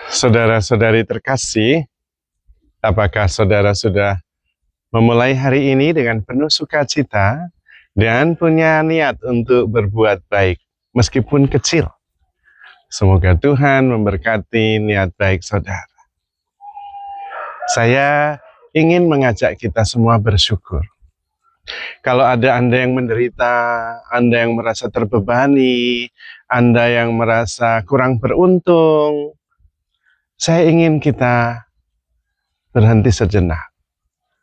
Saudara-saudari terkasih, apakah saudara sudah memulai hari ini dengan penuh sukacita dan punya niat untuk berbuat baik, meskipun kecil? Semoga Tuhan memberkati niat baik saudara. Saya ingin mengajak kita semua bersyukur. Kalau ada Anda yang menderita, Anda yang merasa terbebani, Anda yang merasa kurang beruntung, saya ingin kita berhenti sejenak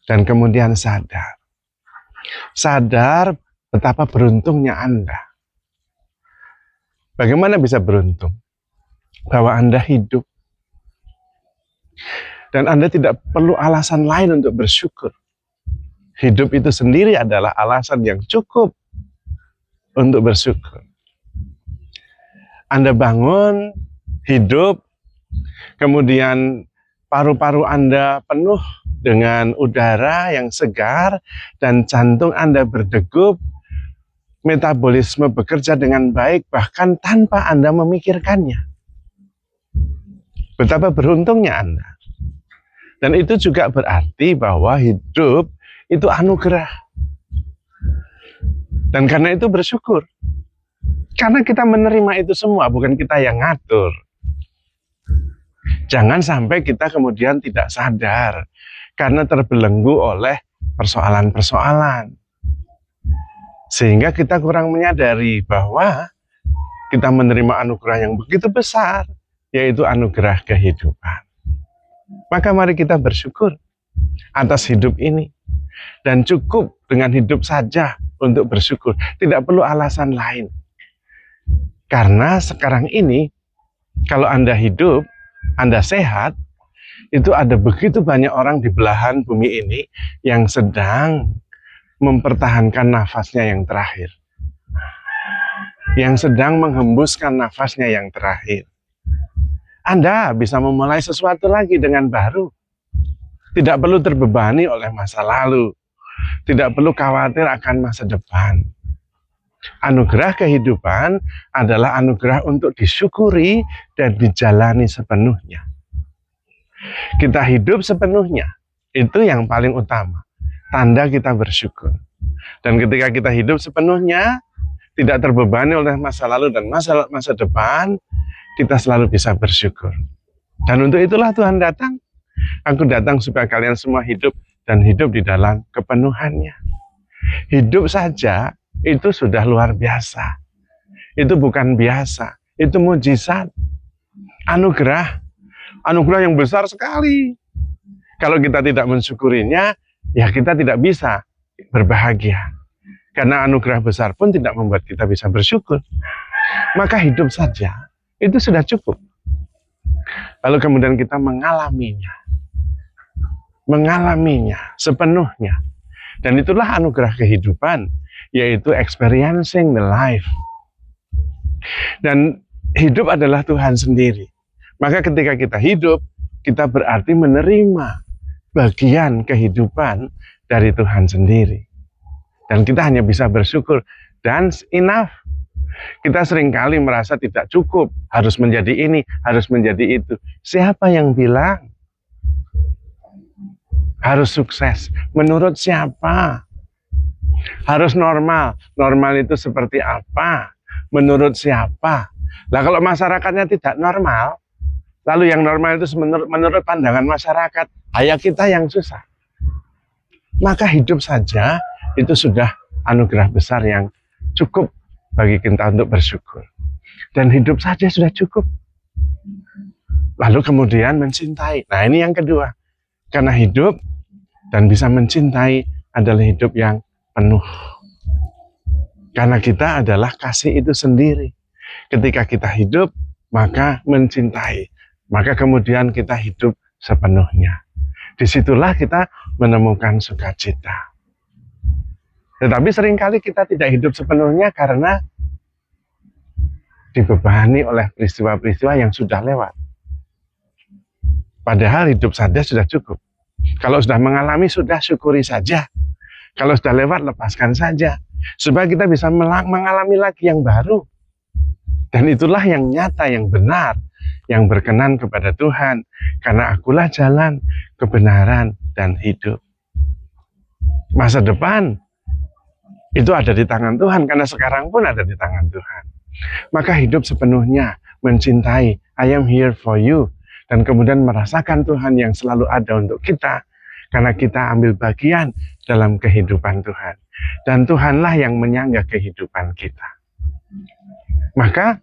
dan kemudian sadar. Sadar betapa beruntungnya Anda. Bagaimana bisa beruntung? Bahwa Anda hidup. Dan Anda tidak perlu alasan lain untuk bersyukur. Hidup itu sendiri adalah alasan yang cukup untuk bersyukur. Anda bangun, hidup, kemudian paru-paru Anda penuh dengan udara yang segar, dan jantung Anda berdegup, metabolisme bekerja dengan baik, bahkan tanpa Anda memikirkannya. Betapa beruntungnya Anda. Dan itu juga berarti bahwa hidup itu anugerah. Dan karena itu bersyukur. Karena kita menerima itu semua, bukan kita yang ngatur. Jangan sampai kita kemudian tidak sadar karena terbelenggu oleh persoalan-persoalan. Sehingga kita kurang menyadari bahwa kita menerima anugerah yang begitu besar, yaitu anugerah kehidupan. Maka mari kita bersyukur atas hidup ini. Dan cukup dengan hidup saja untuk bersyukur. Tidak perlu alasan lain. Karena sekarang ini, kalau Anda hidup, Anda sehat, itu ada begitu banyak orang di belahan bumi ini yang sedang mempertahankan nafasnya yang terakhir. Yang sedang menghembuskan nafasnya yang terakhir. Anda bisa memulai sesuatu lagi dengan baru. Tidak perlu terbebani oleh masa lalu. Tidak perlu khawatir akan masa depan. Anugerah kehidupan adalah anugerah untuk disyukuri dan dijalani sepenuhnya. Kita hidup sepenuhnya. Itu yang paling utama. Tanda kita bersyukur. Dan ketika kita hidup sepenuhnya, tidak terbebani oleh masa lalu dan masa depan, kita selalu bisa bersyukur. Dan untuk itulah Tuhan datang. Aku datang supaya kalian semua hidup dan hidup di dalam kepenuhannya. Hidup saja itu sudah luar biasa. Itu bukan biasa, itu mujizat. Anugerah yang besar sekali. Kalau kita tidak mensyukurinya, ya kita tidak bisa berbahagia. Karena anugerah besar pun tidak membuat kita bisa bersyukur. Maka hidup saja itu sudah cukup. Lalu kemudian kita mengalaminya sepenuhnya. Dan itulah anugerah kehidupan, yaitu experiencing the life. Dan hidup adalah Tuhan sendiri. Maka ketika kita hidup, kita berarti menerima bagian kehidupan dari Tuhan sendiri. Dan kita hanya bisa bersyukur, dan enough. Kita seringkali merasa tidak cukup, harus menjadi ini, harus menjadi itu. Siapa yang bilang harus sukses? Menurut siapa? Harus normal. Normal itu seperti apa? Menurut siapa? Nah, kalau masyarakatnya tidak normal, lalu yang normal itu menurut pandangan masyarakat, ayah kita yang susah. Maka hidup saja itu sudah anugerah besar yang cukup bagi kita untuk bersyukur. Dan hidup saja sudah cukup. Lalu kemudian mencintai. Nah, ini yang kedua. Karena hidup dan bisa mencintai adalah hidup yang penuh. Karena kita adalah kasih itu sendiri. Ketika kita hidup, maka mencintai. Maka kemudian kita hidup sepenuhnya. Disitulah kita menemukan sukacita. Tetapi seringkali kita tidak hidup sepenuhnya karena dibebani oleh peristiwa-peristiwa yang sudah lewat. Padahal hidup saja sudah cukup. Kalau sudah mengalami, sudah syukuri saja. Kalau sudah lewat, lepaskan saja. Supaya kita bisa mengalami lagi yang baru. Dan itulah yang nyata, yang benar. yang berkenan kepada Tuhan, karena akulah jalan, kebenaran, dan hidup. Masa depan itu ada di tangan Tuhan, karena sekarang pun ada di tangan Tuhan. Maka hidup sepenuhnya mencintai, I am here for you, dan kemudian merasakan Tuhan yang selalu ada untuk kita, karena kita ambil bagian dalam kehidupan Tuhan. Dan Tuhanlah yang menyangga kehidupan kita. Maka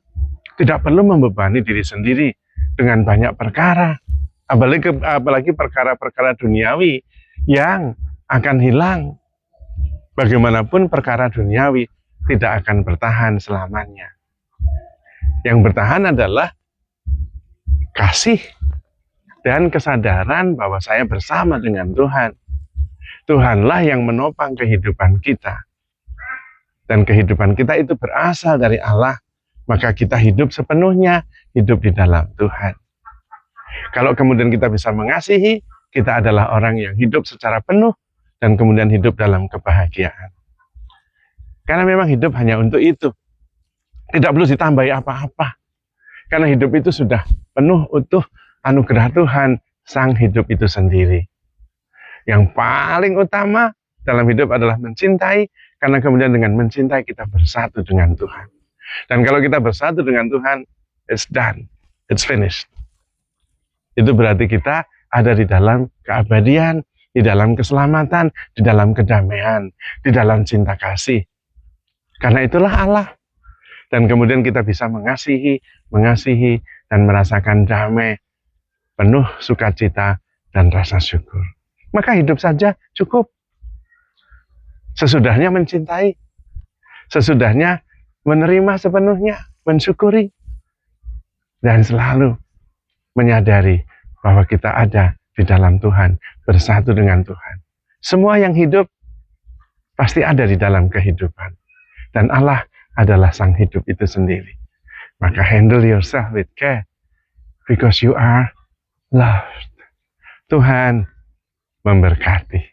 tidak perlu membebani diri sendiri dengan banyak perkara, apalagi perkara-perkara duniawi yang akan hilang. Bagaimanapun perkara duniawi tidak akan bertahan selamanya. Yang bertahan adalah kasih dan kesadaran bahwa saya bersama dengan Tuhan. Tuhanlah yang menopang kehidupan kita. Dan kehidupan kita itu berasal dari Allah. Maka kita hidup sepenuhnya, hidup di dalam Tuhan. Kalau kemudian kita bisa mengasihi, kita adalah orang yang hidup secara penuh dan kemudian hidup dalam kebahagiaan. Karena memang hidup hanya untuk itu. Tidak perlu ditambahi apa-apa. Karena hidup itu sudah penuh utuh anugerah Tuhan, sang hidup itu sendiri. Yang paling utama dalam hidup adalah mencintai, karena kemudian dengan mencintai kita bersatu dengan Tuhan. Dan kalau kita bersatu dengan Tuhan, it's done, it's finished. Itu berarti kita ada di dalam keabadian, di dalam keselamatan, di dalam kedamaian, di dalam cinta kasih. Karena itulah Allah. Dan kemudian kita bisa mengasihi, dan merasakan damai, penuh sukacita dan rasa syukur. Maka hidup saja cukup. Sesudahnya mencintai, sesudahnya menerima sepenuhnya, mensyukuri, dan selalu menyadari bahwa kita ada di dalam Tuhan, bersatu dengan Tuhan. Semua yang hidup pasti ada di dalam kehidupan. Dan Allah adalah sang hidup itu sendiri. Maka handle yourself with care, because you are loved. Tuhan memberkati.